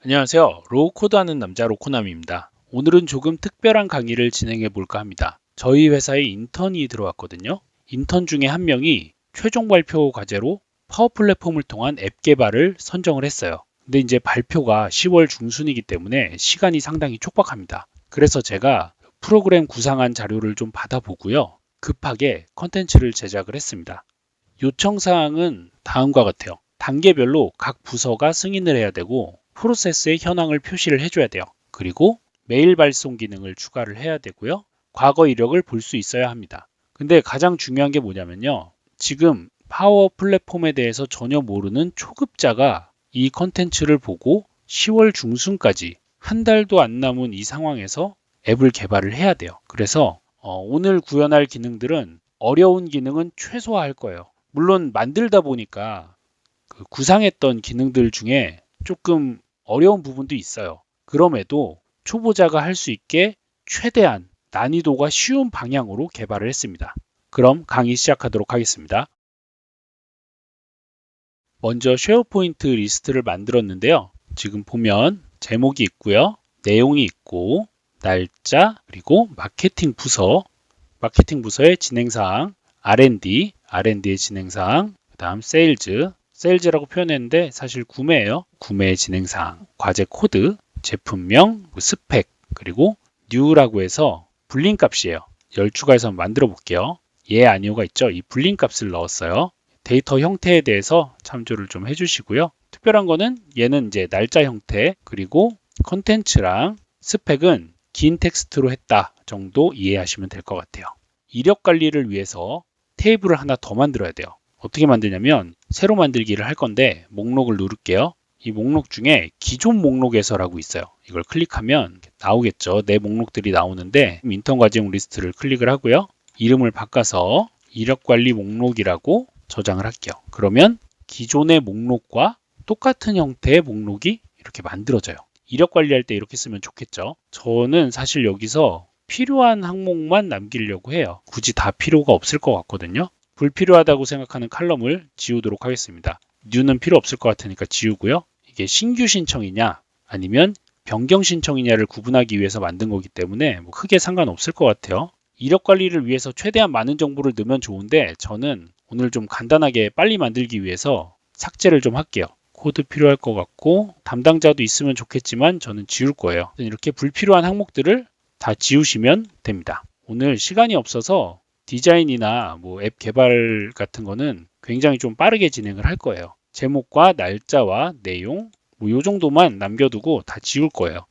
안녕하세요. 로우 코드하는 남자 로코남입니다. 오늘은 조금 특별한 강의를 진행해 볼까 합니다. 저희 회사에 인턴이 들어왔거든요. 인턴 중에 한 명이 최종 발표 과제로 파워 플랫폼을 통한 앱 개발을 선정을 했어요. 근데 이제 발표가 10월 중순이기 때문에 시간이 상당히 촉박합니다. 그래서 제가 프로그램 구상한 자료를 좀 받아보고요. 급하게 컨텐츠를 제작을 했습니다. 요청 사항은 다음과 같아요. 단계별로 각 부서가 승인을 해야 되고 프로세스의 현황을 표시를 해줘야 돼요. 그리고 메일 발송 기능을 추가를 해야 되고요. 과거 이력을 볼 수 있어야 합니다. 근데 가장 중요한 게 뭐냐면요. 지금 파워 플랫폼에 대해서 전혀 모르는 초급자가 이 컨텐츠를 보고 10월 중순까지 한 달도 안 남은 이 상황에서 앱을 개발을 해야 돼요. 그래서 오늘 구현할 기능들은 어려운 기능은 최소화할 거예요. 물론 만들다 보니까 그 구상했던 기능들 중에 조금 어려운 부분도 있어요. 그럼에도 초보자가 할 수 있게 최대한 난이도가 쉬운 방향으로 개발을 했습니다. 그럼 강의 시작하도록 하겠습니다. 먼저 쉐어포인트 리스트를 만들었는데요. 지금 보면 제목이 있고요. 내용이 있고 날짜 그리고 마케팅 부서의 진행사항, R&D의 진행사항, 그 다음 세일즈라고 표현했는데 사실 구매예요. 구매의 진행사항, 과제 코드, 제품명, 스펙, 그리고 new라고 해서 불린 값이에요. 열 추가해서 한번 만들어 볼게요. 예, 아니오가 있죠. 이 불린 값을 넣었어요. 데이터 형태에 대해서 참조를 좀 해주시고요. 특별한 거는 얘는 이제 날짜 형태, 그리고 컨텐츠랑 스펙은 긴 텍스트로 했다 정도 이해하시면 될 것 같아요. 이력 관리를 위해서 테이블을 하나 더 만들어야 돼요. 어떻게 만드냐면 새로 만들기를 할 건데 목록을 누를게요. 이 목록 중에 기존 목록에서라고 있어요. 이걸 클릭하면 나오겠죠. 내 목록들이 나오는데 인턴 과제용 리스트를 클릭을 하고요. 이름을 바꿔서 이력 관리 목록이라고 저장을 할게요. 그러면 기존의 목록과 똑같은 형태의 목록이 이렇게 만들어져요. 이력 관리할 때 이렇게 쓰면 좋겠죠. 저는 사실 여기서 필요한 항목만 남기려고 해요. 굳이 다 필요가 없을 것 같거든요. 불필요하다고 생각하는 칼럼을 지우도록 하겠습니다. new는 필요 없을 것 같으니까 지우고요. 이게 신규 신청이냐 아니면 변경 신청이냐를 구분하기 위해서 만든 거기 때문에 뭐 크게 상관없을 것 같아요. 이력 관리를 위해서 최대한 많은 정보를 넣으면 좋은데 저는 오늘 좀 간단하게 빨리 만들기 위해서 삭제를 좀 할게요. 코드 필요할 것 같고 담당자도 있으면 좋겠지만 저는 지울 거예요. 이렇게 불필요한 항목들을 다 지우시면 됩니다. 오늘 시간이 없어서 디자인이나 뭐 앱 개발 같은 거는 굉장히 좀 빠르게 진행을 할 거예요. 제목과 날짜와 내용 뭐 요 정도만 남겨두고 다 지울 거예요.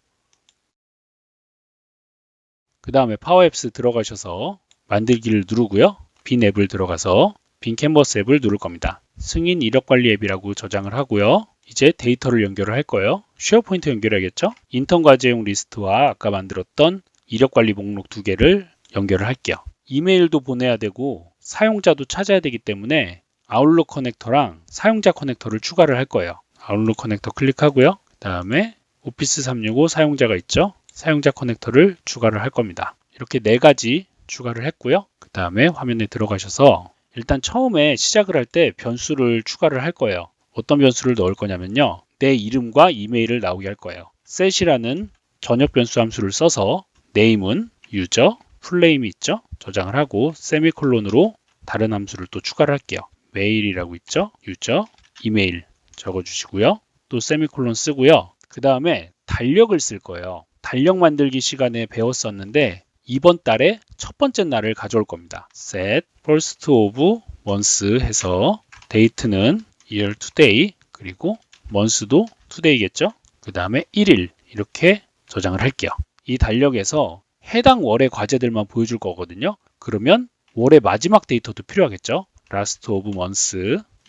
그 다음에 파워앱스 들어가셔서 만들기를 누르고요. 빈 앱을 들어가서 빈 캔버스 앱을 누를 겁니다. 승인 이력 관리 앱이라고 저장을 하고요. 이제 데이터를 연결을 할 거예요. 쉐어포인트 연결해야겠죠? 인턴 과제용 리스트와 아까 만들었던 이력 관리 목록 두 개를 연결을 할게요. 이메일도 보내야 되고 사용자도 찾아야 되기 때문에 아웃룩 커넥터랑 사용자 커넥터를 추가를 할 거예요. 아웃룩 커넥터 클릭하고요. 그 다음에 오피스 365 사용자가 있죠? 사용자 커넥터를 추가를 할 겁니다. 이렇게 네 가지 추가를 했고요. 그 다음에 화면에 들어가셔서 일단 처음에 시작을 할 때 변수를 추가를 할 거예요. 어떤 변수를 넣을 거냐면요. 내 이름과 이메일을 나오게 할 거예요. set이라는 전역 변수 함수를 써서 name은 유저, 풀네임이 있죠? 저장을 하고 세미콜론으로 다른 함수를 또 추가를 할게요. 메일이라고 있죠? 유저, 이메일 적어주시고요. 또 세미콜론 쓰고요. 그 다음에 달력을 쓸 거예요. 달력 만들기 시간에 배웠었는데 이번 달에 첫 번째 날을 가져올 겁니다. set first of month 해서 date는 year today 그리고 month도 today겠죠? 그 다음에 1일 이렇게 저장을 할게요. 이 달력에서 해당 월의 과제들만 보여줄 거거든요. 그러면 월의 마지막 데이터도 필요하겠죠? last of month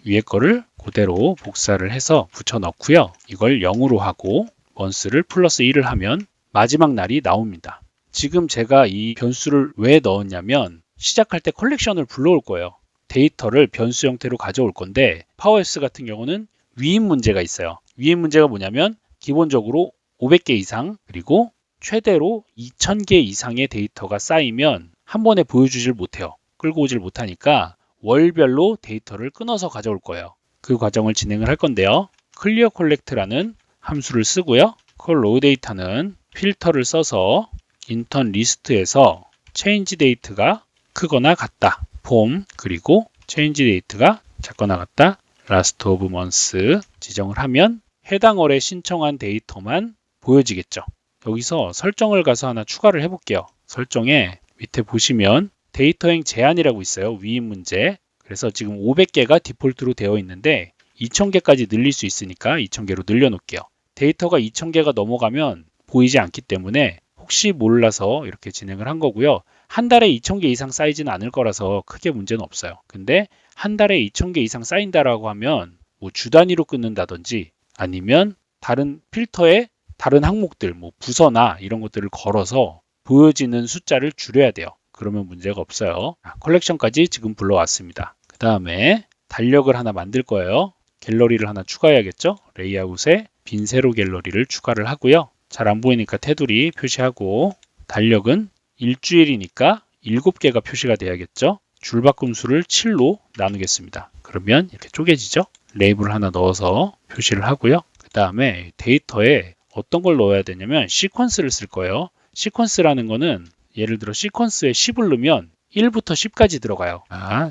위에 거를 그대로 복사를 해서 붙여 넣고요. 이걸 0으로 하고 month를 플러스 1을 하면 마지막 날이 나옵니다. 지금 제가 이 변수를 왜 넣었냐면 시작할 때 컬렉션을 불러올 거예요. 데이터를 변수 형태로 가져올 건데 파워앱스 같은 경우는 위임 문제가 있어요. 위임 문제가 뭐냐면 기본적으로 500개 이상 그리고 최대로 2000개 이상의 데이터가 쌓이면 한 번에 보여주질 못해요. 끌고 오질 못하니까 월별로 데이터를 끊어서 가져올 거예요. 그 과정을 진행을 할 건데요. 클리어 콜렉트라는 함수를 쓰고요. 콜 로우 데이터는 필터를 써서 인턴 리스트에서 change date가 크거나 같다. 폼 그리고 change date가 작거나 같다. last of month 지정을 하면 해당 월에 신청한 데이터만 보여지겠죠. 여기서 설정을 가서 하나 추가를 해볼게요. 설정에 밑에 보시면 데이터행 제한이라고 있어요. 위임 문제. 그래서 지금 500개가 디폴트로 되어 있는데 2000개까지 늘릴 수 있으니까 2000개로 늘려놓을게요. 데이터가 2000개가 넘어가면 보이지 않기 때문에 혹시 몰라서 이렇게 진행을 한 거고요. 한 달에 2000개 이상 쌓이지는 않을 거라서 크게 문제는 없어요. 근데 한 달에 2000개 이상 쌓인다라고 하면 뭐 주 단위로 끊는다든지 아니면 다른 필터에 다른 항목들, 뭐 부서나 이런 것들을 걸어서 보여지는 숫자를 줄여야 돼요. 그러면 문제가 없어요. 컬렉션까지 지금 불러왔습니다. 그 다음에 달력을 하나 만들 거예요. 갤러리를 하나 추가해야겠죠? 레이아웃에 빈 세로 갤러리를 추가를 하고요. 잘 안 보이니까 테두리 표시하고 달력은 일주일이니까 7개가 표시가 돼야겠죠? 줄바꿈수를 7로 나누겠습니다. 그러면 이렇게 쪼개지죠? 레이블 하나 넣어서 표시를 하고요. 그 다음에 데이터에 어떤 걸 넣어야 되냐면 시퀀스를 쓸 거예요. 시퀀스라는 거는 예를 들어 시퀀스에 10을 넣으면 1부터 10까지 들어가요.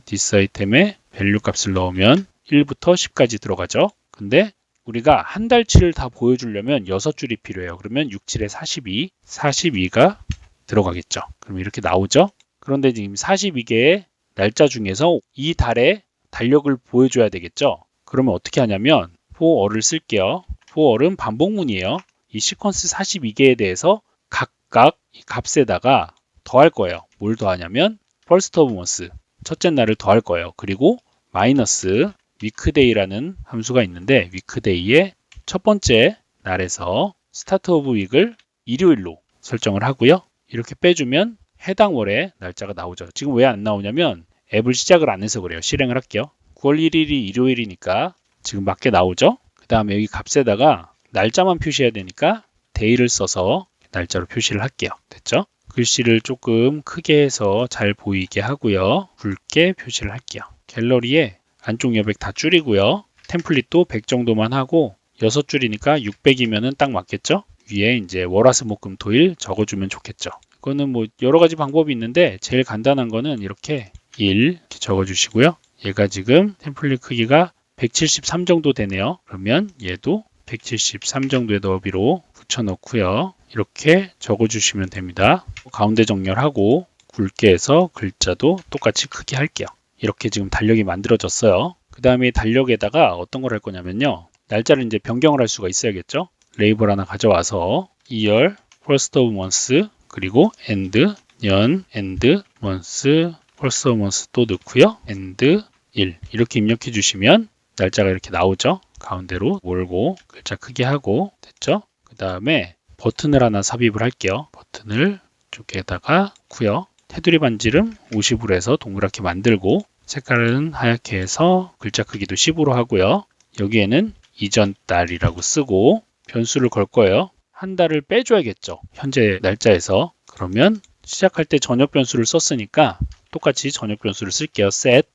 this 아이템에 밸류 값을 넣으면 1부터 10까지 들어가죠. 근데 우리가 한 달치를 다 보여주려면 6줄이 필요해요. 그러면 6, 7에 42, 42가 들어가겠죠. 그럼 이렇게 나오죠. 그런데 지금 42개의 날짜 중에서 이 달의 달력을 보여줘야 되겠죠. 그러면 어떻게 하냐면 for를 쓸게요. for은 반복문이에요. 이 시퀀스 42개에 대해서 각각 이 값에다가 더할 거예요. 뭘 더하냐면 first of month, 첫째 날을 더할 거예요. 그리고 마이너스 weekday라는 함수가 있는데 weekday의 첫 번째 날에서 start of week을 일요일로 설정을 하고요. 이렇게 빼주면 해당 월의 날짜가 나오죠. 지금 왜 안 나오냐면 앱을 시작을 안 해서 그래요. 실행을 할게요. 9월 1일이 일요일이니까 지금 맞게 나오죠. 그 다음에 여기 값에다가 날짜만 표시해야 되니까 day를 써서 날짜로 표시를 할게요. 됐죠? 글씨를 조금 크게 해서 잘 보이게 하고요. 굵게 표시를 할게요. 갤러리에 안쪽 여백 다 줄이고요. 템플릿도 100 정도만 하고 6줄이니까 600이면은 딱 맞겠죠? 위에 이제 월화수목금토일 적어주면 좋겠죠. 이거는 뭐 여러 가지 방법이 있는데 제일 간단한 거는 이렇게 1 이렇게 적어주시고요. 얘가 지금 템플릿 크기가 173 정도 되네요. 그러면 얘도 173 정도의 너비로 붙여넣고요. 이렇게 적어주시면 됩니다. 가운데 정렬하고 굵게 해서 글자도 똑같이 크게 할게요. 이렇게 지금 달력이 만들어졌어요. 그 다음에 달력에다가 어떤 걸 할 거냐면요. 날짜를 이제 변경을 할 수가 있어야겠죠. 레이블 하나 가져와서 2월, first of month, 그리고 end, 년, end, month, first of month 또 넣고요. end, 일 이렇게 입력해 주시면 날짜가 이렇게 나오죠. 가운데로 몰고 글자 크게 하고 됐죠. 그 다음에 버튼을 하나 삽입을 할게요. 버튼을 쪽에다가 넣고요. 테두리 반지름 50으로 해서 동그랗게 만들고 색깔은 하얗게 해서 글자 크기도 10으로 하고요. 여기에는 이전 달이라고 쓰고 변수를 걸 거예요. 한 달을 빼줘야겠죠. 현재 날짜에서. 그러면 시작할 때 저녁 변수를 썼으니까 똑같이 저녁 변수를 쓸게요. set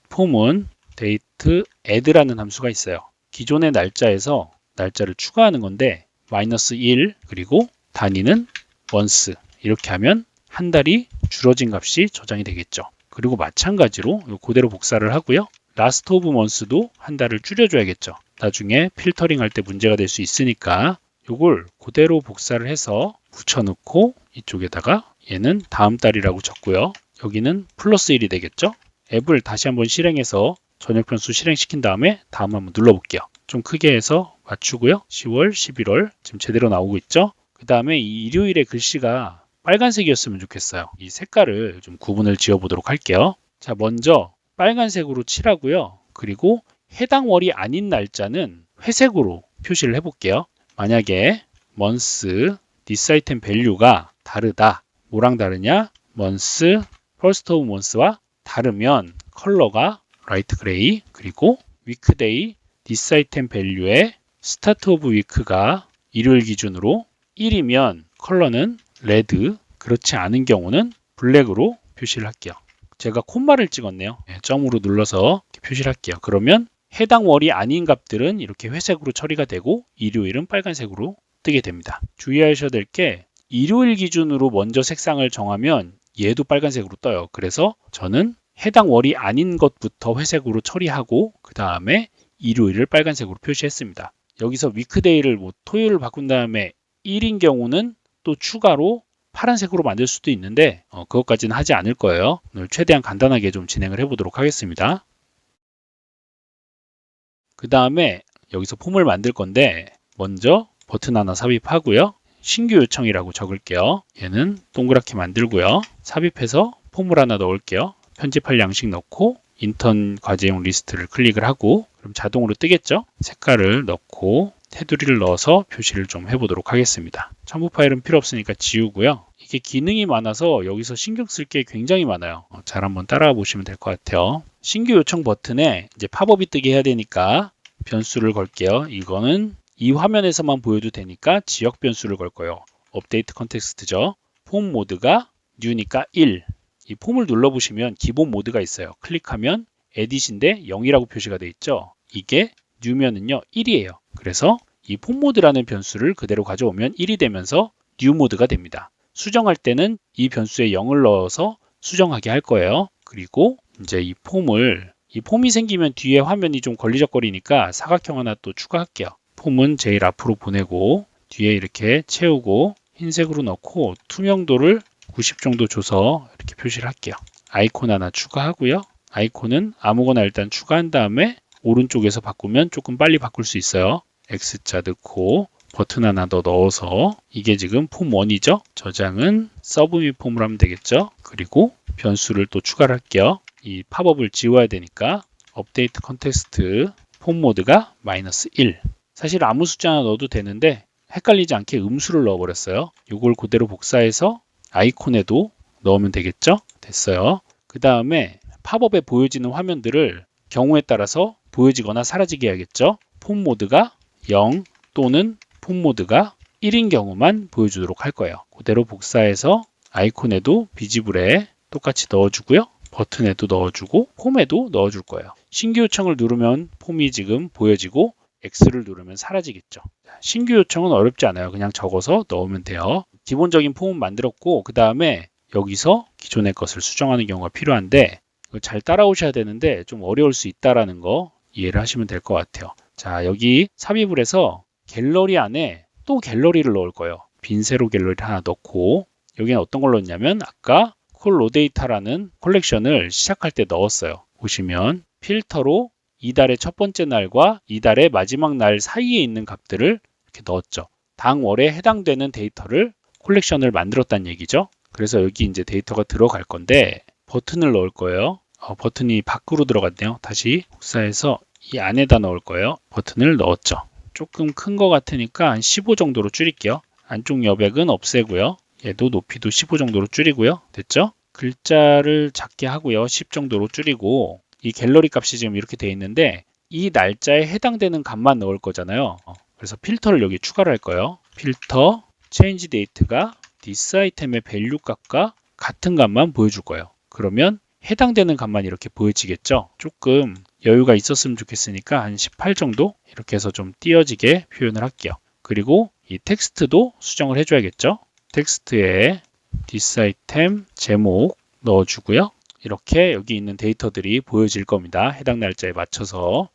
폼은 date add라는 함수가 있어요. 기존의 날짜에서 날짜를 추가하는 건데 -1 그리고 단위는 once 이렇게 하면 한 달이 줄어진 값이 저장이 되겠죠. 그리고 마찬가지로 그대로 복사를 하고요. last of month도 한 달을 줄여줘야겠죠. 나중에 필터링 할 때 문제가 될 수 있으니까 이걸 그대로 복사를 해서 붙여넣고 이쪽에다가 얘는 다음 달이라고 적고요. 여기는 플러스 1이 되겠죠. 앱을 다시 한번 실행해서 전역 변수 실행시킨 다음에 다음 한번 눌러볼게요. 좀 크게 해서 맞추고요. 10월, 11월 지금 제대로 나오고 있죠. 그 다음에 이 일요일의 글씨가 빨간색이었으면 좋겠어요. 이 색깔을 좀 구분을 지어 보도록 할게요. 자, 먼저 빨간색으로 칠하고요. 그리고 해당 월이 아닌 날짜는 회색으로 표시를 해볼게요. 만약에 month, this item value가 다르다. 뭐랑 다르냐? month, first of month와 다르면 컬러가 라이트 그레이, 그리고 weekday, this item value의 start of week가 일요일 기준으로 1이면 컬러는 레드, 그렇지 않은 경우는 블랙으로 표시를 할게요. 제가 콤마를 찍었네요. 점으로 눌러서 표시를 할게요. 그러면 해당 월이 아닌 값들은 이렇게 회색으로 처리가 되고 일요일은 빨간색으로 뜨게 됩니다. 주의하셔야 될 게 일요일 기준으로 먼저 색상을 정하면 얘도 빨간색으로 떠요. 그래서 저는 해당 월이 아닌 것부터 회색으로 처리하고 그 다음에 일요일을 빨간색으로 표시했습니다. 여기서 위크데이를 토요일을 바꾼 다음에 1인 경우는 또 추가로 파란색으로 만들 수도 있는데 그것까지는 하지 않을 거예요. 오늘 최대한 간단하게 좀 진행을 해보도록 하겠습니다. 그 다음에 여기서 폼을 만들 건데 먼저 버튼 하나 삽입하고요. 신규 요청이라고 적을게요. 얘는 동그랗게 만들고요. 삽입해서 폼을 하나 넣을게요. 편집할 양식 넣고 인턴 과제용 리스트를 클릭을 하고 그럼 자동으로 뜨겠죠? 색깔을 넣고 테두리를 넣어서 표시를 좀 해보도록 하겠습니다. 첨부 파일은 필요 없으니까 지우고요. 이게 기능이 많아서 여기서 신경 쓸 게 굉장히 많아요. 잘 한번 따라와 보시면 될 것 같아요. 신규 요청 버튼에 이제 팝업이 뜨게 해야 되니까 변수를 걸게요. 이거는 이 화면에서만 보여도 되니까 지역 변수를 걸 거예요. 업데이트 컨텍스트죠. 폼 모드가 뉴니까 1. 이 폼을 눌러보시면 기본 모드가 있어요. 클릭하면 에딧인데 0이라고 표시가 되어 있죠. 이게 뉴면은요 1이에요. 그래서 이 폼 모드라는 변수를 그대로 가져오면 1이 되면서 뉴 모드가 됩니다. 수정할 때는 이 변수에 0을 넣어서 수정하게 할 거예요. 그리고 이제 이 폼이 생기면 뒤에 화면이 좀 걸리적거리니까 사각형 하나 또 추가할게요. 폼은 제일 앞으로 보내고 뒤에 이렇게 채우고 흰색으로 넣고 투명도를 90 정도 줘서 이렇게 표시를 할게요. 아이콘 하나 추가하고요. 아이콘은 아무거나 일단 추가한 다음에 오른쪽에서 바꾸면 조금 빨리 바꿀 수 있어요. X자 넣고 버튼 하나 더 넣어서 이게 지금 폼 1이죠. 저장은 서브밋 폼으로 하면 되겠죠. 그리고 변수를 또 추가를 할게요. 이 팝업을 지워야 되니까 업데이트 컨텍스트 폼 모드가 -1. 사실 아무 숫자 하나 넣어도 되는데 헷갈리지 않게 음수를 넣어버렸어요. 이걸 그대로 복사해서 아이콘에도 넣으면 되겠죠? 됐어요. 그 다음에 팝업에 보여지는 화면들을 경우에 따라서 보여지거나 사라지게 해야겠죠? 폼 모드가 0 또는 폼 모드가 1인 경우만 보여주도록 할 거예요. 그대로 복사해서 아이콘에도 비지블에 똑같이 넣어주고요. 버튼에도 넣어주고 폼에도 넣어줄 거예요. 신규 요청을 누르면 폼이 지금 보여지고 X를 누르면 사라지겠죠. 신규 요청은 어렵지 않아요. 그냥 적어서 넣으면 돼요. 기본적인 폼은 만들었고 그 다음에 여기서 기존의 것을 수정하는 경우가 필요한데 잘 따라오셔야 되는데 좀 어려울 수 있다는 거 이해를 하시면 될 것 같아요. 자, 여기 삽입을 해서 갤러리 안에 또 갤러리를 넣을 거예요. 빈 세로 갤러리를 하나 넣고 여기는 어떤 걸 넣었냐면 아까 콜로데이터라는 컬렉션을 시작할 때 넣었어요. 보시면 필터로 이달의 첫 번째 날과 이달의 마지막 날 사이에 있는 값들을 이렇게 넣었죠. 당 월에 해당되는 데이터를 콜렉션을 만들었다는 얘기죠. 그래서 여기 이제 데이터가 들어갈 건데 버튼을 넣을 거예요. 버튼이 밖으로 들어갔네요. 다시 복사해서 이 안에다 넣을 거예요. 버튼을 넣었죠. 조금 큰 거 같으니까 한 15 정도로 줄일게요. 안쪽 여백은 없애고요. 얘도 높이도 15 정도로 줄이고요. 됐죠? 글자를 작게 하고요. 10 정도로 줄이고 이 갤러리 값이 지금 이렇게 돼 있는데 이 날짜에 해당되는 값만 넣을 거잖아요. 그래서 필터를 여기 추가를 할 거예요. 필터 change date가 this 아이템의 밸류 값과 같은 값만 보여줄 거예요. 그러면 해당되는 값만 이렇게 보여지겠죠. 조금 여유가 있었으면 좋겠으니까 한 18 정도 이렇게 해서 좀 띄어지게 표현을 할게요. 그리고 이 텍스트도 수정을 해줘야겠죠. 텍스트에 this 아이템 제목 넣어주고요. 이렇게 여기 있는 데이터들이 보여질 겁니다. 해당 날짜에 맞춰서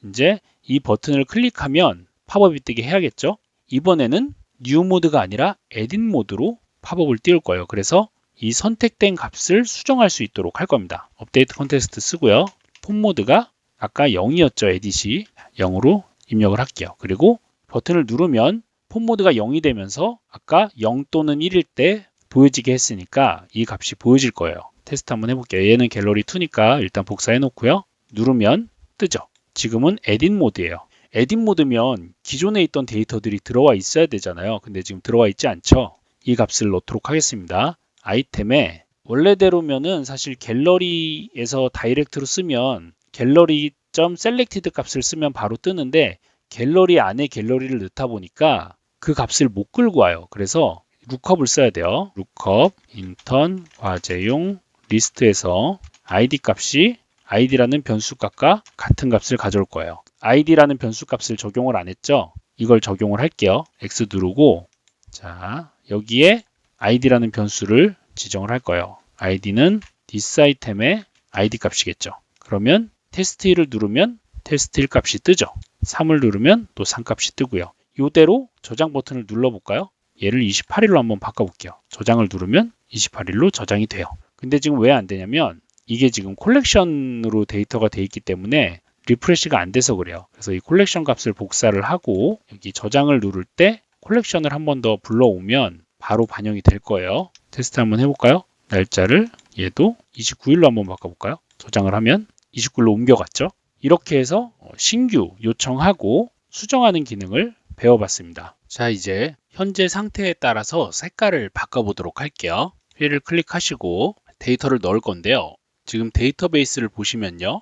이제 이 버튼을 클릭하면 팝업이 뜨게 해야겠죠. 이번에는 뉴 모드가 아니라 에딧 모드로 팝업을 띄울 거예요. 그래서 이 선택된 값을 수정할 수 있도록 할 겁니다. 업데이트 컨텍스트 쓰고요. 폼 모드가 아까 0이었죠. 에딧이 0으로 입력을 할게요. 그리고 버튼을 누르면 폼 모드가 0이 되면서 아까 0 또는 1일 때 보여지게 했으니까 이 값이 보여질 거예요. 테스트 한번 해볼게요. 얘는 갤러리 2니까 일단 복사해 놓고요. 누르면 뜨죠. 지금은 에딧 모드예요. 에딧 모드면 기존에 있던 데이터들이 들어와 있어야 되잖아요. 근데 지금 들어와 있지 않죠. 이 값을 넣도록 하겠습니다. 아이템에 원래대로면은 사실 갤러리에서 다이렉트로 쓰면 갤러리.selected 값을 쓰면 바로 뜨는데 갤러리 안에 갤러리를 넣다 보니까 그 값을 못 끌고 와요. 그래서 룩업을 써야 돼요. 룩업 인턴 과제용 리스트에서 id 값이 id라는 변수값과 같은 값을 가져올 거예요. id라는 변수값을 적용을 안 했죠? 이걸 적용을 할게요. x 누르고 자 여기에 id라는 변수를 지정을 할 거예요. id는 this 아이템의 id 값이겠죠. 그러면 테스트1을 누르면 테스트1 값이 뜨죠. 3을 누르면 또 3 값이 뜨고요. 이대로 저장 버튼을 눌러볼까요? 얘를 28일로 한번 바꿔볼게요. 저장을 누르면 28일로 저장이 돼요. 근데 지금 왜 안 되냐면 이게 지금 콜렉션으로 데이터가 돼 있기 때문에 리프레시가 안 돼서 그래요. 그래서 이 콜렉션 값을 복사를 하고 여기 저장을 누를 때 콜렉션을 한 번 더 불러오면 바로 반영이 될 거예요. 테스트 한번 해볼까요? 날짜를 얘도 29일로 한번 바꿔볼까요? 저장을 하면 29일로 옮겨갔죠. 이렇게 해서 신규 요청하고 수정하는 기능을 배워봤습니다. 자, 이제 현재 상태에 따라서 색깔을 바꿔보도록 할게요. 필을 클릭하시고 데이터를 넣을 건데요. 지금 데이터베이스를 보시면요.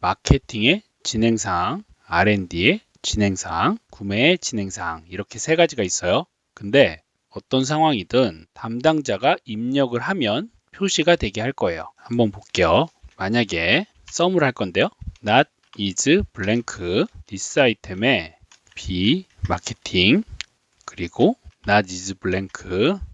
마케팅의 진행사항, R&D의 진행사항, 구매의 진행사항 이렇게 세 가지가 있어요. 근데 어떤 상황이든 담당자가 입력을 하면 표시가 되게 할 거예요. 한번 볼게요. 만약에 썸을 할 건데요. not is blank this 아이템의 B 마케팅 그리고 not is blank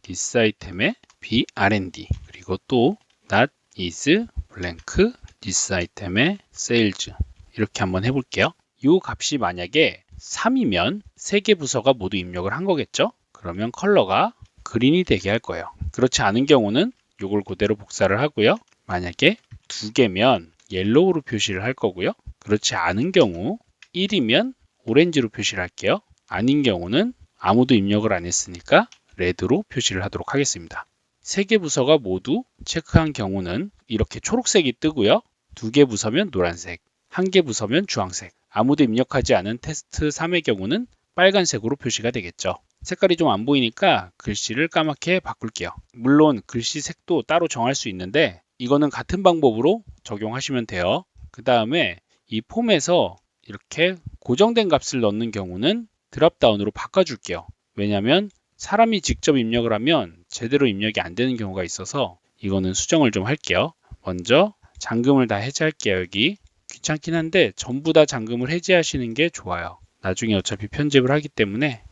this 아이템의 B R&D 그리고 또 not is blank this 아이템의 sales 이렇게 한번 해볼게요. 이 값이 만약에 3이면 3개 부서가 모두 입력을 한 거겠죠? 그러면 컬러가 그린이 되게 할 거예요. 그렇지 않은 경우는 이걸 그대로 복사를 하고요. 만약에 2개면 옐로우로 표시를 할 거고요. 그렇지 않은 경우 1이면 오렌지로 표시를 할게요. 아닌 경우는 아무도 입력을 안 했으니까 레드로 표시를 하도록 하겠습니다. 3개 부서가 모두 체크한 경우는 이렇게 초록색이 뜨고요. 2개 부서면 노란색, 1개 부서면 주황색, 아무도 입력하지 않은 테스트 3의 경우는 빨간색으로 표시가 되겠죠. 색깔이 좀 안 보이니까 글씨를 까맣게 바꿀게요. 물론 글씨 색도 따로 정할 수 있는데 이거는 같은 방법으로 적용하시면 돼요. 그 다음에 이 폼에서 이렇게 고정된 값을 넣는 경우는 드랍다운으로 바꿔줄게요. 왜냐하면 사람이 직접 입력을 하면 제대로 입력이 안 되는 경우가 있어서 이거는 수정을 좀 할게요. 먼저 잠금을 다 해제할게요. 여기 귀찮긴 한데 전부 다 잠금을 해제하시는 게 좋아요. 나중에 어차피 편집을 하기 때문에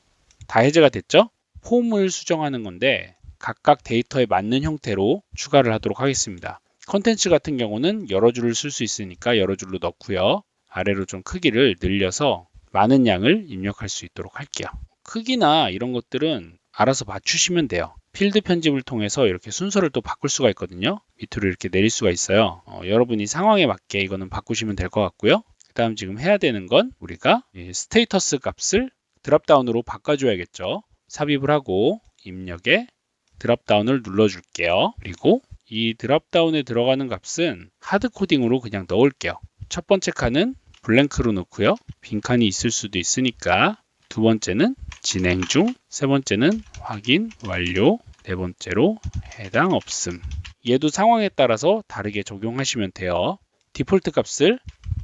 다 해제가 됐죠? 폼을 수정하는 건데 각각 데이터에 맞는 형태로 추가를 하도록 하겠습니다. 컨텐츠 같은 경우는 여러 줄을 쓸 수 있으니까 여러 줄로 넣고요. 아래로 좀 크기를 늘려서 많은 양을 입력할 수 있도록 할게요. 크기나 이런 것들은 알아서 맞추시면 돼요. 필드 편집을 통해서 이렇게 순서를 또 바꿀 수가 있거든요. 밑으로 이렇게 내릴 수가 있어요. 여러분이 상황에 맞게 이거는 바꾸시면 될 것 같고요. 그 다음 지금 해야 되는 건 우리가 스테이터스 값을 드랍다운으로 바꿔줘야겠죠. 삽입을 하고 입력에 드랍다운을 눌러줄게요. 그리고 이 드랍다운에 들어가는 값은 하드코딩으로 그냥 넣을게요. 첫 번째 칸은 블랭크로 넣고요. 빈 칸이 있을 수도 있으니까 두 번째는 진행 중, 세 번째는 확인 완료, 네 번째로 해당 없음. 얘도 상황에 따라서 다르게 적용하시면 돼요. 디폴트 값을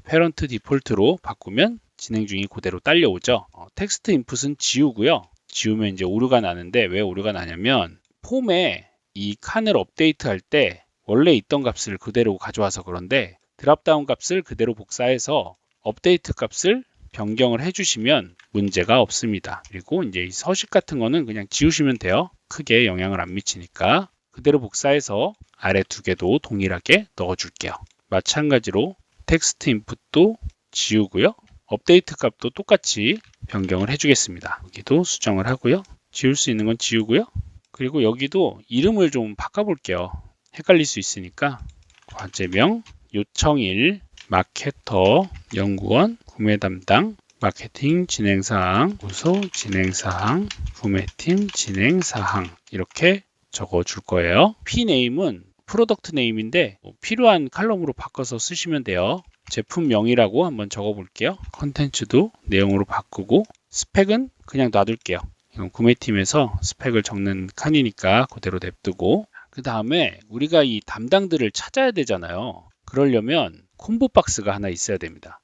페런트 디폴트로 바꾸면 진행 중이 그대로 딸려오죠. 텍스트 인풋은 지우고요. 지우면 이제 오류가 나는데 왜 오류가 나냐면 폼에 이 칸을 업데이트할 때 원래 있던 값을 그대로 가져와서 그런데 드랍다운 값을 그대로 복사해서 업데이트 값을 변경을 해주시면 문제가 없습니다. 그리고 이제 이 서식 같은 거는 그냥 지우시면 돼요. 크게 영향을 안 미치니까 그대로 복사해서 아래 두 개도 동일하게 넣어줄게요. 마찬가지로 텍스트 인풋도 지우고요. 업데이트 값도 똑같이 변경을 해주겠습니다. 여기도 수정을 하고요. 지울 수 있는 건 지우고요. 그리고 여기도 이름을 좀 바꿔볼게요. 헷갈릴 수 있으니까 과제명, 요청일, 마케터, 연구원, 구매 담당, 마케팅 진행사항, 부서 진행사항, 구매팀 진행사항 이렇게 적어줄 거예요. P네임은 프로덕트 네임인데 필요한 칼럼으로 바꿔서 쓰시면 돼요. 제품명이라고 한번 적어볼게요. 컨텐츠도 내용으로 바꾸고 스펙은 그냥 놔둘게요. 이건 구매팀에서 스펙을 적는 칸이니까 그대로 냅두고 그 다음에 우리가 이 담당들을 찾아야 되잖아요. 그러려면 콤보 박스가 하나 있어야 됩니다.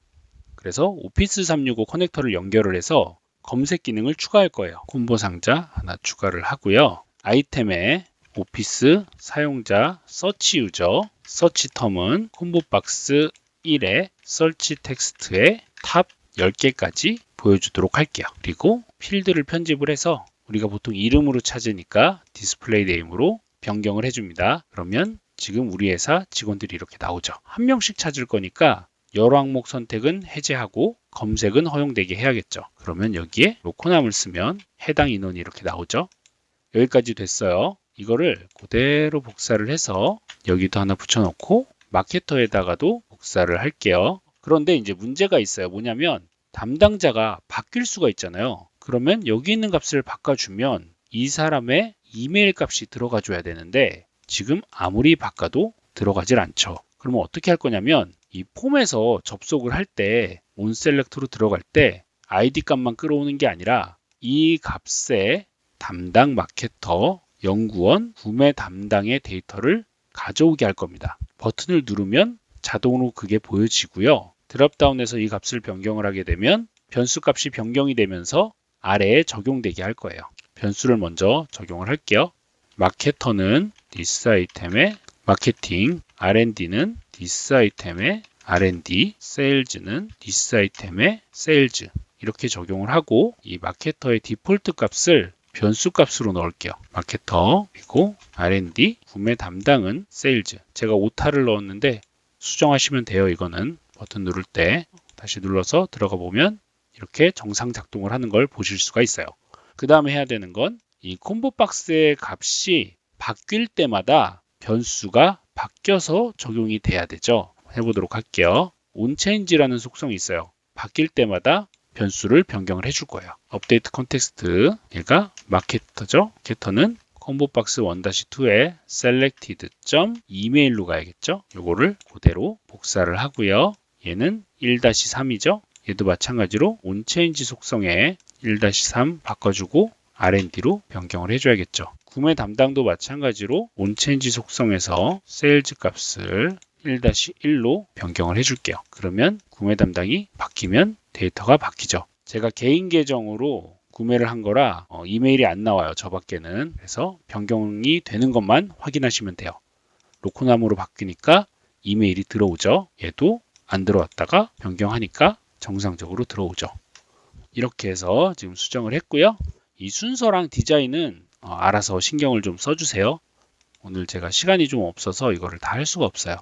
그래서 오피스 365 커넥터를 연결을 해서 검색 기능을 추가할 거예요. 콤보 상자 하나 추가를 하고요. 아이템에 오피스 사용자 서치 유저 서치 텀은 콤보 박스 1에 search 텍스트의 탑 10개까지 보여주도록 할게요. 그리고 필드를 편집을 해서 우리가 보통 이름으로 찾으니까 디스플레이 네임으로 변경을 해줍니다. 그러면 지금 우리 회사 직원들이 이렇게 나오죠. 한 명씩 찾을 거니까 여러 항목 선택은 해제하고 검색은 허용되게 해야겠죠. 그러면 여기에 로코남을 쓰면 해당 인원이 이렇게 나오죠. 여기까지 됐어요. 이거를 그대로 복사를 해서 여기도 하나 붙여놓고 마케터에다가도 복사를 할게요. 그런데 이제 문제가 있어요. 뭐냐면 담당자가 바뀔 수가 있잖아요. 그러면 여기 있는 값을 바꿔주면 이 사람의 이메일 값이 들어가 줘야 되는데 지금 아무리 바꿔도 들어가질 않죠. 그러면 어떻게 할 거냐면 이 폼에서 접속을 할 때 온셀렉트로 들어갈 때 아이디 값만 끌어오는 게 아니라 이 값에 담당 마케터, 연구원, 구매 담당의 데이터를 가져오게 할 겁니다. 버튼을 누르면 자동으로 그게 보여지고요. 드롭다운에서 이 값을 변경을 하게 되면 변수 값이 변경이 되면서 아래에 적용되게 할 거예요. 변수를 먼저 적용을 할게요. 마케터는 this 아이템의 마케팅, R&D는 this 아이템의 R&D, 세일즈는 this 아이템의 세일즈 이렇게 적용을 하고 이 마케터의 디폴트 값을 변수 값으로 넣을게요. 마케터 그리고 R&D 구매 담당은 세일즈 제가 오타를 넣었는데 수정하시면 돼요. 이거는 버튼 누를 때 다시 눌러서 들어가 보면 이렇게 정상 작동을 하는 걸 보실 수가 있어요. 그 다음에 해야 되는 건 이 콤보 박스의 값이 바뀔 때마다 변수가 바뀌어서 적용이 돼야 되죠. 해보도록 할게요. onChange라는 속성이 있어요. 바뀔 때마다 변수를 변경을 해줄 거예요. 업데이트 컨텍스트 얘가 마케터죠. 마케터는 콤보박스 1-2에 selected.email로 가야겠죠. 요거를 그대로 복사를 하고요. 얘는 1-3이죠. 얘도 마찬가지로 onChange 속성에 1-3 바꿔주고 R&D로 변경을 해줘야겠죠. 구매 담당도 마찬가지로 onChange 속성에서 세일즈 값을 1-1로 변경을 해줄게요. 그러면 구매 담당이 바뀌면 데이터가 바뀌죠. 제가 개인 계정으로 구매를 한 거라 이메일이 안 나와요. 저밖에는. 그래서 변경이 되는 것만 확인하시면 돼요. 로코남으로 바뀌니까 이메일이 들어오죠. 얘도 안 들어왔다가 변경하니까 정상적으로 들어오죠. 이렇게 해서 지금 수정을 했고요. 이 순서랑 디자인은 알아서 신경을 좀 써주세요. 오늘 제가 시간이 좀 없어서 이거를 다 할 수가 없어요.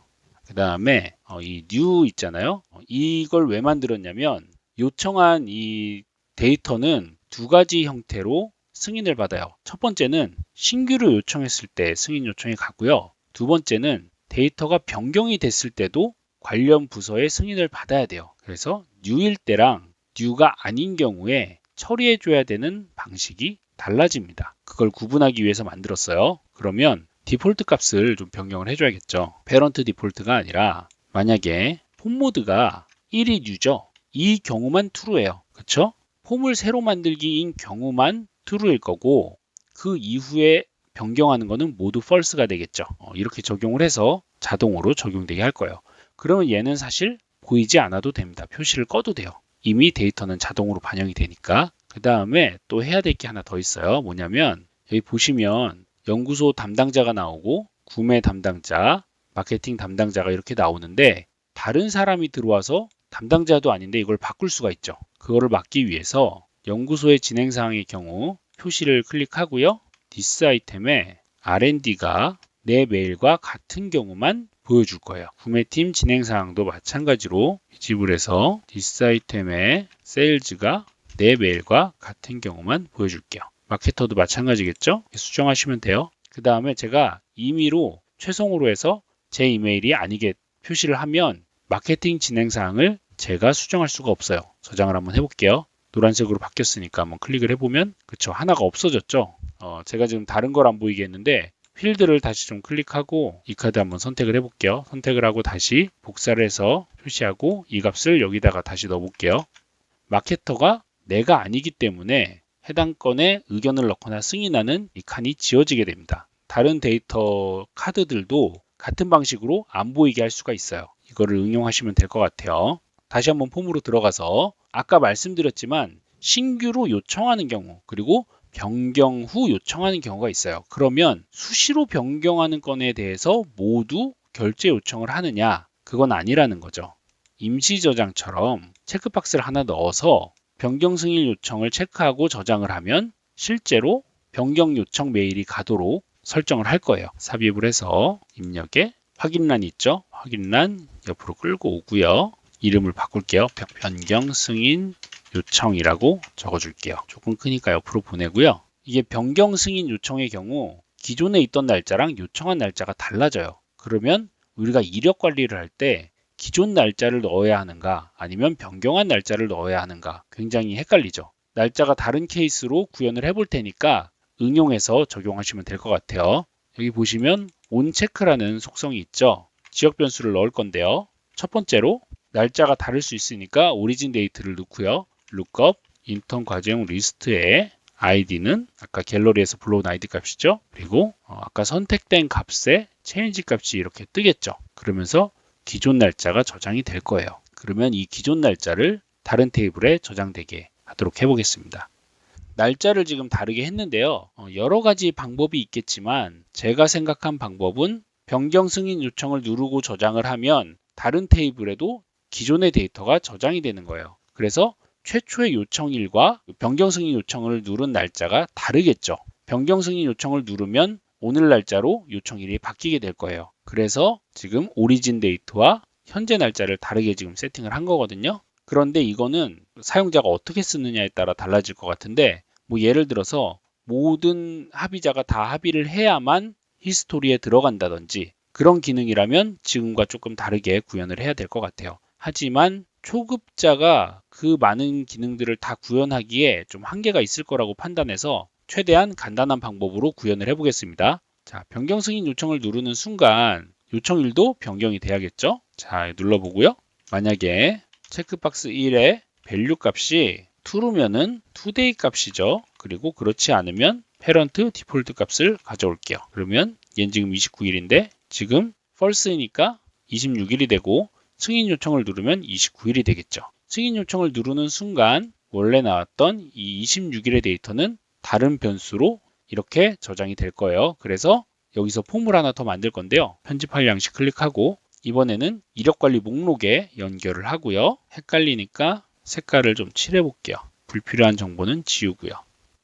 그 다음에 이 new 있잖아요. 이걸 왜 만들었냐면 요청한 이 데이터는 두 가지 형태로 승인을 받아요. 첫 번째는 신규로 요청했을 때 승인 요청이 가고요. 두 번째는 데이터가 변경이 됐을 때도 관련 부서의 승인을 받아야 돼요. 그래서 new일 때랑 new가 아닌 경우에 처리해줘야 되는 방식이 달라집니다. 그걸 구분하기 위해서 만들었어요. 그러면 디폴트 값을 좀 변경을 해줘야겠죠. 페런트 디폴트가 아니라 만약에 폼 모드가 1이 new죠. 이 경우만 true예요. 그쵸? 폼을 새로 만들기인 경우만 true일 거고 그 이후에 변경하는 거는 모두 false가 되겠죠. 이렇게 적용을 해서 자동으로 적용되게 할 거예요. 그러면 얘는 사실 보이지 않아도 됩니다. 표시를 꺼도 돼요. 이미 데이터는 자동으로 반영이 되니까. 그 다음에 또 해야 될 게 하나 더 있어요. 뭐냐면 여기 보시면 연구소 담당자가 나오고 구매 담당자, 마케팅 담당자가 이렇게 나오는데 다른 사람이 들어와서 담당자도 아닌데 이걸 바꿀 수가 있죠. 그거를 막기 위해서 연구소의 진행 사항의 경우 표시를 클릭하고요. this 아이템에 R&D가 내 메일과 같은 경우만 보여줄 거예요. 구매팀 진행 사항도 마찬가지로 지불해서 this 아이템에 세일즈가 내 메일과 같은 경우만 보여줄게요. 마케터도 마찬가지겠죠? 수정하시면 돼요. 그 다음에 제가 임의로 최종으로 해서 제 이메일이 아니게 표시를 하면 마케팅 진행 사항을 제가 수정할 수가 없어요. 저장을 한번 해볼게요. 노란색으로 바뀌었으니까 한번 클릭을 해보면 그쵸, 하나가 없어졌죠. 제가 지금 다른 걸 안 보이게 했는데 필드를 다시 좀 클릭하고 이 카드 한번 선택을 해볼게요. 선택을 하고 다시 복사를 해서 표시하고 이 값을 여기다가 다시 넣어볼게요. 마케터가 내가 아니기 때문에 해당 건에 의견을 넣거나 승인하는 이 칸이 지워지게 됩니다. 다른 데이터 카드들도 같은 방식으로 안 보이게 할 수가 있어요. 이거를 응용하시면 될 것 같아요. 다시 한번 폼으로 들어가서 아까 말씀드렸지만 신규로 요청하는 경우 그리고 변경 후 요청하는 경우가 있어요. 그러면 수시로 변경하는 건에 대해서 모두 결제 요청을 하느냐? 그건 아니라는 거죠. 임시 저장처럼 체크박스를 하나 넣어서 변경 승인 요청을 체크하고 저장을 하면 실제로 변경 요청 메일이 가도록 설정을 할 거예요. 삽입을 해서 입력에 확인란 있죠? 확인란 옆으로 끌고 오고요. 이름을 바꿀게요. 변경 승인 요청이라고 적어줄게요. 조금 크니까 옆으로 보내고요. 이게 변경 승인 요청의 경우 기존에 있던 날짜랑 요청한 날짜가 달라져요. 그러면 우리가 이력 관리를 할 때 기존 날짜를 넣어야 하는가 아니면 변경한 날짜를 넣어야 하는가 굉장히 헷갈리죠. 날짜가 다른 케이스로 구현을 해볼 테니까 응용해서 적용하시면 될 것 같아요. 여기 보시면 onCheck라는 속성이 있죠. 지역 변수를 넣을 건데요. 첫 번째로 날짜가 다를 수 있으니까 오리진 데이트를 넣고요. lookup 인턴 과제용 리스트에 id는 아까 갤러리에서 불러온 id 값이죠. 그리고 아까 선택된 값에 change 값이 이렇게 뜨겠죠. 그러면서 기존 날짜가 저장이 될 거예요. 그러면 이 기존 날짜를 다른 테이블에 저장되게 하도록 해보겠습니다. 날짜를 지금 다르게 했는데요. 여러 가지 방법이 있겠지만 제가 생각한 방법은 변경 승인 요청을 누르고 저장을 하면 다른 테이블에도 기존의 데이터가 저장이 되는 거예요. 그래서 최초의 요청일과 변경 승인 요청을 누른 날짜가 다르겠죠. 변경 승인 요청을 누르면 오늘 날짜로 요청일이 바뀌게 될 거예요. 그래서 지금 오리진 데이트와 현재 날짜를 다르게 지금 세팅을 한 거거든요. 그런데 이거는 사용자가 어떻게 쓰느냐에 따라 달라질 것 같은데 뭐 예를 들어서 모든 합의자가 다 합의를 해야만 히스토리에 들어간다든지 그런 기능이라면 지금과 조금 다르게 구현을 해야 될 것 같아요. 하지만 초급자가 그 많은 기능들을 다 구현하기에 좀 한계가 있을 거라고 판단해서 최대한 간단한 방법으로 구현을 해보겠습니다. 자, 변경 승인 요청을 누르는 순간 요청일도 변경이 돼야겠죠? 자, 눌러보고요. 만약에 체크박스 1의 밸류 값이 true면은 today 값이죠. 그리고 그렇지 않으면 parent 디폴트 값을 가져올게요. 그러면 얘는 지금 29일인데 지금 false이니까 26일이 되고 승인 요청을 누르면 29일이 되겠죠. 승인 요청을 누르는 순간 원래 나왔던 이 26일의 데이터는 다른 변수로 이렇게 저장이 될 거예요. 그래서 여기서 폼을 하나 더 만들 건데요. 편집할 양식 클릭하고 이번에는 이력관리 목록에 연결을 하고요. 헷갈리니까 색깔을 좀 칠해 볼게요. 불필요한 정보는 지우고요.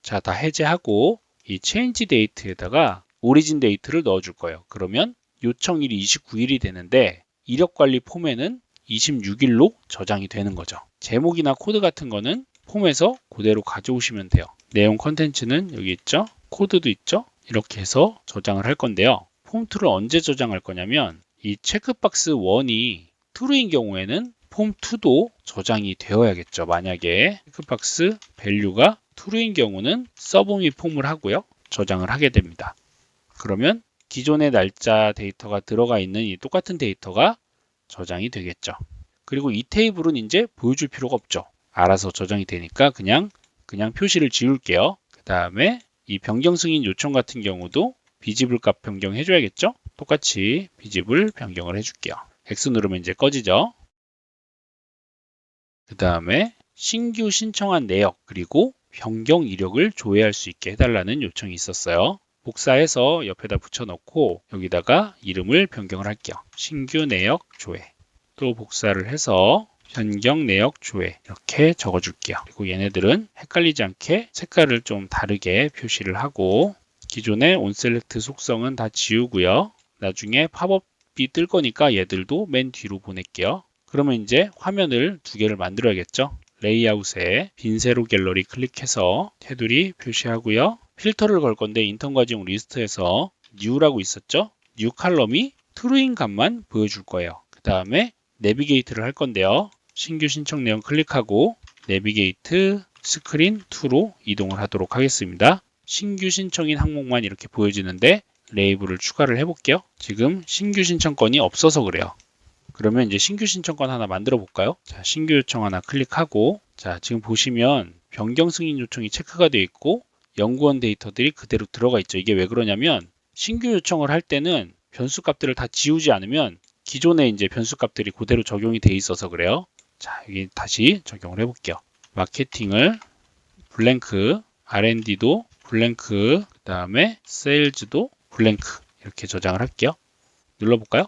자, 다 해제하고 이 change date에다가 origin date를 넣어 줄 거예요. 그러면 요청일이 29일이 되는데 이력관리 폼에는 26일로 저장이 되는 거죠. 제목이나 코드 같은 거는 폼에서 그대로 가져오시면 돼요. 내용 컨텐츠는 여기 있죠. 코드도 있죠. 이렇게 해서 저장을 할 건데요. 폼2를 언제 저장할 거냐면 이 체크박스 1이 true인 경우에는 폼2도 저장이 되어야겠죠. 만약에 체크박스 밸류가 true인 경우는 서브미 폼을 하고요. 저장을 하게 됩니다. 그러면 기존의 날짜 데이터가 들어가 있는 이 똑같은 데이터가 저장이 되겠죠. 그리고 이 테이블은 이제 보여줄 필요가 없죠. 알아서 저장이 되니까 그냥 표시를 지울게요. 그 다음에 이 변경 승인 요청 같은 경우도 비지블 값 변경해 줘야겠죠. 똑같이 비지블 변경을 해줄게요. X 누르면 이제 꺼지죠. 그 다음에 신규 신청한 내역 그리고 변경 이력을 조회할 수 있게 해달라는 요청이 있었어요. 복사해서 옆에다 붙여넣고 여기다가 이름을 변경을 할게요. 신규 내역 조회. 또 복사를 해서 변경 내역 조회 이렇게 적어줄게요. 그리고 얘네들은 헷갈리지 않게 색깔을 좀 다르게 표시를 하고 기존의 onSelect 속성은 다 지우고요. 나중에 팝업이 뜰 거니까 얘들도 맨 뒤로 보낼게요. 그러면 이제 화면을 두 개를 만들어야겠죠. 레이아웃에 빈 세로 갤러리 클릭해서 테두리 표시하고요. 필터를 걸 건데 인턴 과제용 리스트에서 new라고 있었죠. new 칼럼이 true인 값만 보여줄 거예요. 그 다음에 내비게이트를 할 건데요. 신규 신청 내용 클릭하고 내비게이트 스크린 2로 이동을 하도록 하겠습니다. 신규 신청인 항목만 이렇게 보여지는데 레이블을 추가를 해볼게요. 지금 신규 신청건이 없어서 그래요. 그러면 이제 신규 신청건 하나 만들어 볼까요? 자, 신규 요청 하나 클릭하고 자, 지금 보시면 변경 승인 요청이 체크가 되어 있고 연구원 데이터들이 그대로 들어가 있죠. 이게 왜 그러냐면 신규 요청을 할 때는 변수 값들을 다 지우지 않으면 기존에 이제 변수 값들이 그대로 적용이 돼 있어서 그래요. 자, 여기 다시 적용을 해볼게요. 마케팅을 블랭크, R&D도 블랭크, 그 다음에 세일즈도 블랭크 이렇게 저장을 할게요. 눌러볼까요?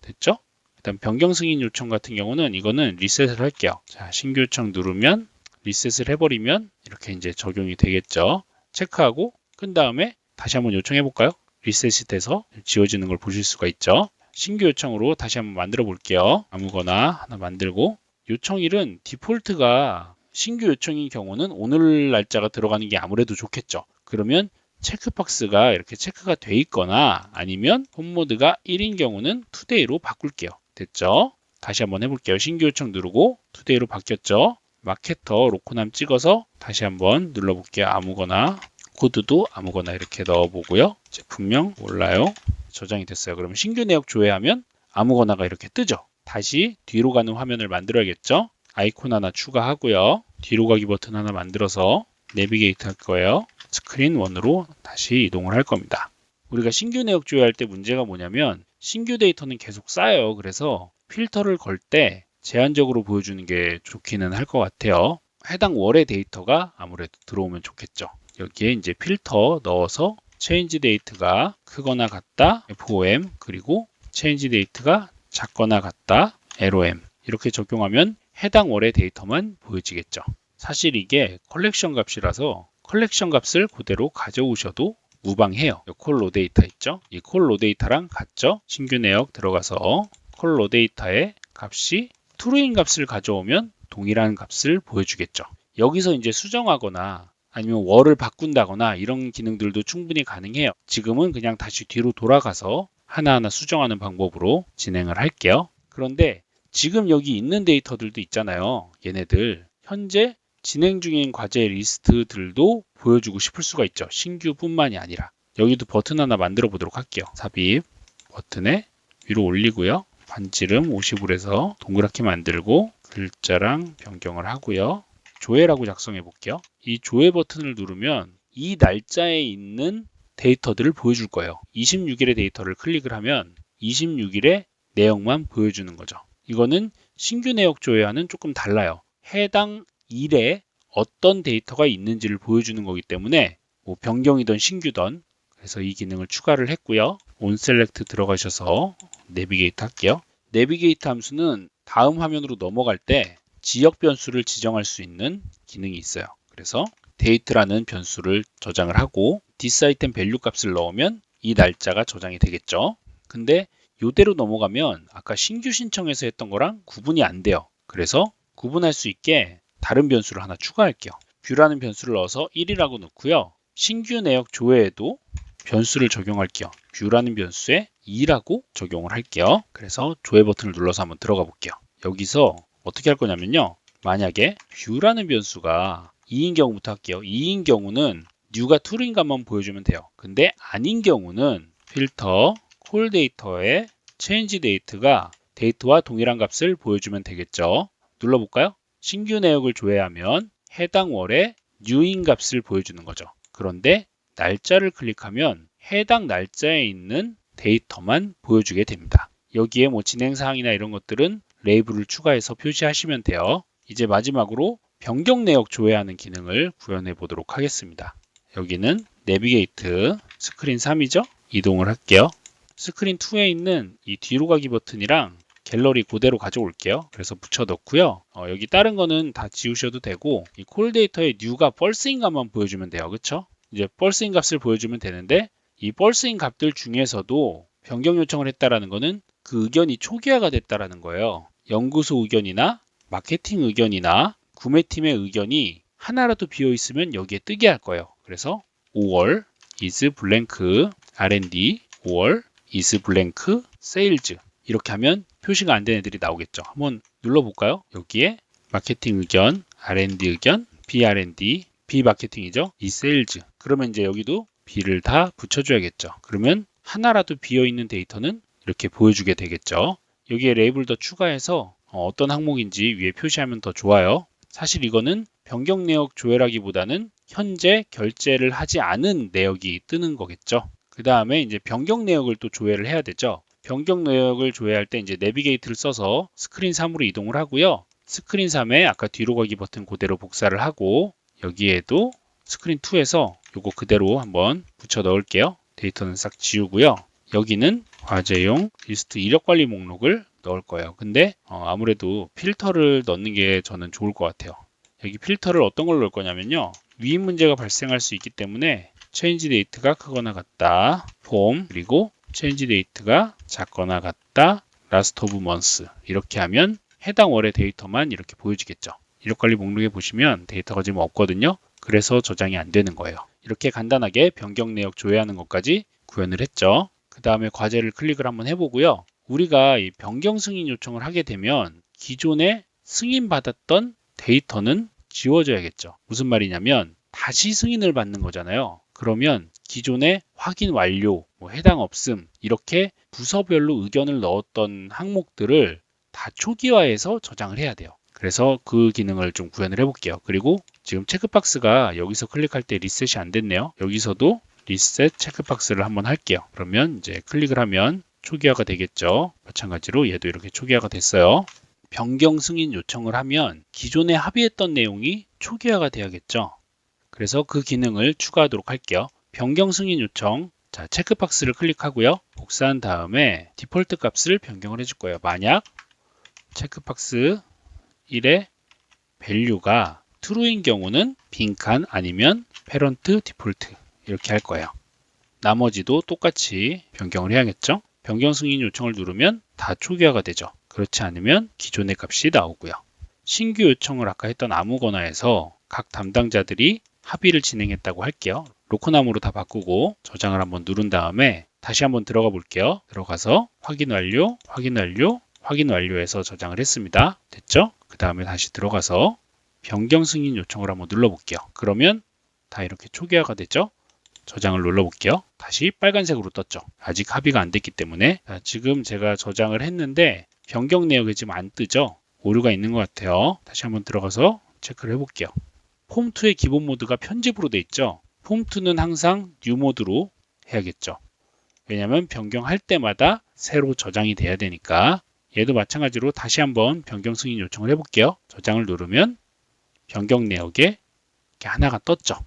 됐죠? 그 일단 변경 승인 요청 같은 경우는 이거는 리셋을 할게요. 자, 신규 요청 누르면 리셋을 해버리면 이렇게 이제 적용이 되겠죠. 체크하고 끈 다음에 다시 한번 요청해 볼까요? 리셋이 돼서 지워지는 걸 보실 수가 있죠. 신규 요청으로 다시 한번 만들어 볼게요. 아무거나 하나 만들고 요청일은 디폴트가 신규 요청인 경우는 오늘 날짜가 들어가는 게 아무래도 좋겠죠. 그러면 체크박스가 이렇게 체크가 돼 있거나 아니면 홈모드가 1인 경우는 투데이로 바꿀게요. 됐죠? 다시 한번 해볼게요. 신규 요청 누르고 투데이로 바뀌었죠? 마케터 로코남 찍어서 다시 한번 눌러볼게요. 아무거나 코드도 아무거나 이렇게 넣어보고요. 제품명 몰라요. 저장이 됐어요. 그러면 신규 내역 조회하면 아무거나가 이렇게 뜨죠. 다시 뒤로 가는 화면을 만들어야겠죠. 아이콘 하나 추가하고요. 뒤로 가기 버튼 하나 만들어서 내비게이트 할 거예요. 스크린 1으로 다시 이동을 할 겁니다. 우리가 신규 내역 조회할 때 문제가 뭐냐면 신규 데이터는 계속 쌓여요. 그래서 필터를 걸 때 제한적으로 보여주는 게 좋기는 할 것 같아요. 해당 월의 데이터가 아무래도 들어오면 좋겠죠. 여기에 이제 필터 넣어서 체인지 데이트가 크거나 같다 FOM 그리고 체인지 데이트가 작거나 같다 LOM 이렇게 적용하면 해당 월의 데이터만 보여지겠죠. 사실 이게 컬렉션 값이라서 컬렉션 값을 그대로 가져오셔도 무방해요. 콜로 데이터 있죠? 이 콜로 데이터랑 같죠? 신규 내역 들어가서 콜로 데이터의 값이 true인 값을 가져오면 동일한 값을 보여주겠죠. 여기서 이제 수정하거나 아니면 월을 바꾼다거나 이런 기능들도 충분히 가능해요. 지금은 그냥 다시 뒤로 돌아가서 하나하나 수정하는 방법으로 진행을 할게요. 그런데 지금 여기 있는 데이터들도 있잖아요. 얘네들 현재 진행 중인 과제 리스트들도 보여주고 싶을 수가 있죠. 신규뿐만이 아니라 여기도 버튼 하나 만들어 보도록 할게요. 삽입 버튼에 위로 올리고요. 반지름 50으로 해서 동그랗게 만들고 글자랑 변경을 하고요. 조회라고 작성해 볼게요. 이 조회 버튼을 누르면 이 날짜에 있는 데이터들을 보여줄 거예요. 26일의 데이터를 클릭을 하면 26일의 내용만 보여주는 거죠. 이거는 신규 내역 조회와는 조금 달라요. 해당 일에 어떤 데이터가 있는지를 보여주는 거기 때문에 뭐 변경이든 신규든 그래서 이 기능을 추가를 했고요. 온셀렉트 들어가셔서 내비게이트 할게요. 내비게이트 함수는 다음 화면으로 넘어갈 때 지역 변수를 지정할 수 있는 기능이 있어요. 그래서 date라는 변수를 저장을 하고 thisItem value 값을 넣으면 이 날짜가 저장이 되겠죠. 근데 이대로 넘어가면 아까 신규 신청해서 했던 거랑 구분이 안 돼요. 그래서 구분할 수 있게 다른 변수를 하나 추가할게요. 뷰라는 변수를 넣어서 1이라고 넣고요. 신규 내역 조회에도 변수를 적용할게요. 뷰라는 변수에 2라고 적용을 할게요. 그래서 조회 버튼을 눌러서 한번 들어가 볼게요. 여기서 어떻게 할 거냐면요. 만약에 뷰라는 변수가 2인 경우부터 할게요. 2인 경우는 new가 true인가만 보여주면 돼요. 근데 아닌 경우는 필터 콜 데이터에 change date가 데이트와 동일한 값을 보여주면 되겠죠. 눌러볼까요? 신규 내역을 조회하면 해당 월에 new인 값을 보여주는 거죠. 그런데 날짜를 클릭하면 해당 날짜에 있는 데이터만 보여주게 됩니다. 여기에 뭐 진행사항이나 이런 것들은 레이블을 추가해서 표시하시면 돼요. 이제 마지막으로 변경 내역 조회하는 기능을 구현해 보도록 하겠습니다. 여기는 내비게이트 스크린 3이죠? 이동을 할게요. 스크린 2에 있는 이 뒤로 가기 버튼이랑 갤러리 그대로 가져올게요. 그래서 붙여 넣고요. 여기 다른 거는 다 지우셔도 되고 이 콜 데이터의 new가 false인 값만 보여주면 돼요. 그쵸? 이제 false인 값을 보여주면 되는데 이 false인 값들 중에서도 변경 요청을 했다라는 거는 그 의견이 초기화가 됐다라는 거예요. 연구소 의견이나 마케팅 의견이나 구매팀의 의견이 하나라도 비어 있으면 여기에 뜨게 할 거예요. 그래서 5월 is blank R&D 5월 is blank sales 이렇게 하면 표시가 안 된 애들이 나오겠죠. 한번 눌러볼까요? 여기에 마케팅 의견, R&D 의견, B-R&D, B-마케팅이죠. 이 sales. 그러면 이제 여기도 B를 다 붙여줘야겠죠. 그러면 하나라도 비어있는 데이터는 이렇게 보여주게 되겠죠. 여기에 레이블 더 추가해서 어떤 항목인지 위에 표시하면 더 좋아요. 사실 이거는 변경 내역 조회라기보다는 현재 결제를 하지 않은 내역이 뜨는 거겠죠. 그 다음에 이제 변경 내역을 또 조회를 해야 되죠. 변경 내역을 조회할 때 이제 내비게이트를 써서 스크린 3으로 이동을 하고요. 스크린 3에 아까 뒤로 가기 버튼 그대로 복사를 하고 여기에도 스크린 2에서 요거 그대로 한번 붙여 넣을게요. 데이터는 싹 지우고요. 여기는 과제용 리스트 이력 관리 목록을 넣을 거예요. 근데 아무래도 필터를 넣는 게 저는 좋을 것 같아요. 여기 필터를 어떤 걸 넣을 거냐면요. 위임 문제가 발생할 수 있기 때문에 change date가 크거나 같다, 폼, 그리고 change date가 작거나 같다, last of months 이렇게 하면 해당 월의 데이터만 이렇게 보여지겠죠. 이력관리 목록에 보시면 데이터가 지금 없거든요. 그래서 저장이 안 되는 거예요. 이렇게 간단하게 변경 내역 조회하는 것까지 구현을 했죠. 그 다음에 과제를 클릭을 한번 해보고요. 우리가 이 변경 승인 요청을 하게 되면 기존에 승인받았던 데이터는 지워져야겠죠. 무슨 말이냐면 다시 승인을 받는 거잖아요. 그러면 기존에 확인 완료, 해당 없음 이렇게 부서별로 의견을 넣었던 항목들을 다 초기화해서 저장을 해야 돼요. 그래서 그 기능을 좀 구현을 해볼게요. 그리고 지금 체크박스가 여기서 클릭할 때 리셋이 안 됐네요. 여기서도 리셋 체크박스를 한번 할게요. 그러면 이제 클릭을 하면 초기화가 되겠죠. 마찬가지로 얘도 이렇게 초기화가 됐어요. 변경 승인 요청을 하면 기존에 합의했던 내용이 초기화가 돼야겠죠. 그래서 그 기능을 추가하도록 할게요. 변경 승인 요청, 자 체크박스를 클릭하고요. 복사한 다음에 디폴트 값을 변경을 해줄 거예요. 만약 체크박스 1의 value가 true인 경우는 빈칸 아니면 parent 디폴트 이렇게 할 거예요. 나머지도 똑같이 변경을 해야겠죠. 변경 승인 요청을 누르면 다 초기화가 되죠. 그렇지 않으면 기존의 값이 나오고요. 신규 요청을 아까 했던 아무거나에서 각 담당자들이 합의를 진행했다고 할게요. 로크남으로 다 바꾸고 저장을 한번 누른 다음에 다시 한번 들어가 볼게요. 들어가서 확인 완료, 확인 완료, 확인 완료해서 저장을 했습니다. 됐죠? 그 다음에 다시 들어가서 변경 승인 요청을 한번 눌러볼게요. 그러면 다 이렇게 초기화가 되죠? 저장을 눌러볼게요. 다시 빨간색으로 떴죠. 아직 합의가 안 됐기 때문에 지금 제가 저장을 했는데 변경 내역이 지금 안 뜨죠? 오류가 있는 것 같아요. 다시 한번 들어가서 체크를 해볼게요. 폼2의 기본 모드가 편집으로 돼 있죠? 폼2는 항상 뉴 모드로 해야겠죠. 왜냐하면 변경할 때마다 새로 저장이 돼야 되니까. 얘도 마찬가지로 다시 한번 변경 승인 요청을 해볼게요. 저장을 누르면 변경 내역에 이렇게 하나가 떴죠.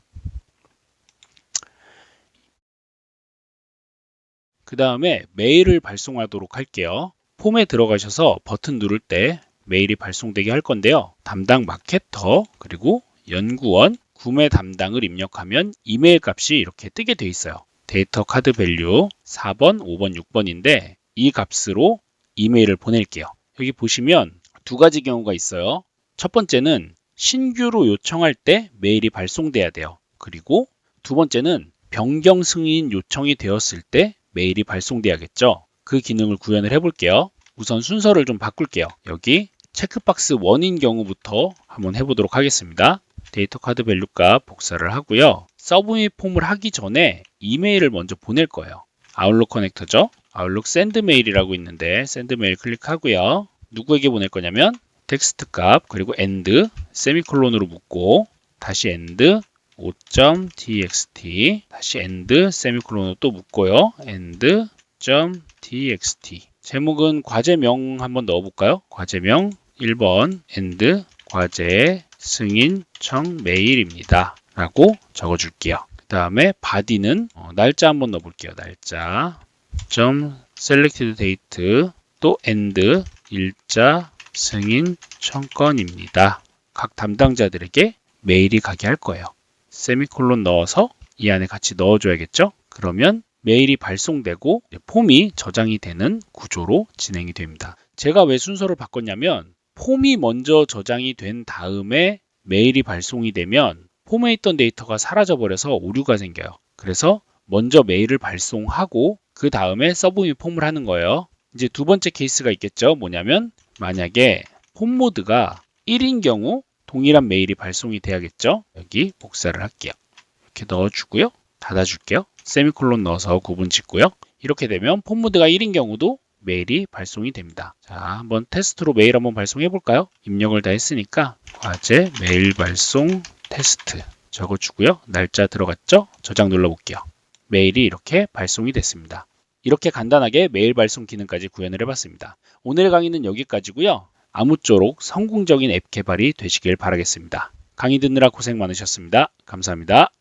그 다음에 메일을 발송하도록 할게요. 폼에 들어가셔서 버튼 누를 때 메일이 발송되게 할 건데요. 담당 마케터 그리고 연구원, 구매 담당을 입력하면 이메일 값이 이렇게 뜨게 돼 있어요. 데이터 카드 밸류 4번, 5번, 6번인데 이 값으로 이메일을 보낼게요. 여기 보시면 두 가지 경우가 있어요. 첫 번째는 신규로 요청할 때 메일이 발송돼야 돼요. 그리고 두 번째는 변경 승인 요청이 되었을 때 메일이 발송돼야겠죠. 그 기능을 구현을 해볼게요. 우선 순서를 좀 바꿀게요. 여기 체크박스 1인 경우부터 한번 해보도록 하겠습니다. 데이터 카드 밸류 값 복사를 하고요. 서브밋 폼을 하기 전에 이메일을 먼저 보낼 거예요. 아웃룩 커넥터죠. 아웃룩 샌드 메일이라고 있는데 샌드 메일 클릭하고요. 누구에게 보낼 거냐면 텍스트 값 그리고 end 세미콜론으로 묶고 다시 end 5.txt 다시 end 세미콜론으로 또 묶고요. end.txt 제목은 과제명 한번 넣어볼까요? 과제명 1번 end 과제 승인청 메일입니다. 라고 적어줄게요. 그 다음에 body는 날짜 한번 넣어볼게요. 날짜 selected date 또 end 일자 승인 청건입니다. 각 담당자들에게 메일이 가게 할 거예요. 세미콜론 넣어서 이 안에 같이 넣어줘야겠죠? 그러면 메일이 발송되고 폼이 저장이 되는 구조로 진행이 됩니다. 제가 왜 순서를 바꿨냐면 폼이 먼저 저장이 된 다음에 메일이 발송이 되면 폼에 있던 데이터가 사라져 버려서 오류가 생겨요. 그래서 먼저 메일을 발송하고 그 다음에 서브밋 폼을 하는 거예요. 이제 두 번째 케이스가 있겠죠. 뭐냐면 만약에 폼 모드가 1인 경우 동일한 메일이 발송이 돼야겠죠. 여기 복사를 할게요. 이렇게 넣어주고요. 닫아줄게요. 세미콜론 넣어서 구분 짓고요. 이렇게 되면 폼 모드가 1인 경우도 메일이 발송이 됩니다. 자, 한번 테스트로 메일 한번 발송해 볼까요? 입력을 다 했으니까 과제 메일 발송 테스트 적어주고요. 날짜 들어갔죠? 저장 눌러볼게요. 메일이 이렇게 발송이 됐습니다. 이렇게 간단하게 메일 발송 기능까지 구현을 해봤습니다. 오늘의 강의는 여기까지고요. 아무쪼록 성공적인 앱 개발이 되시길 바라겠습니다. 강의 듣느라 고생 많으셨습니다. 감사합니다.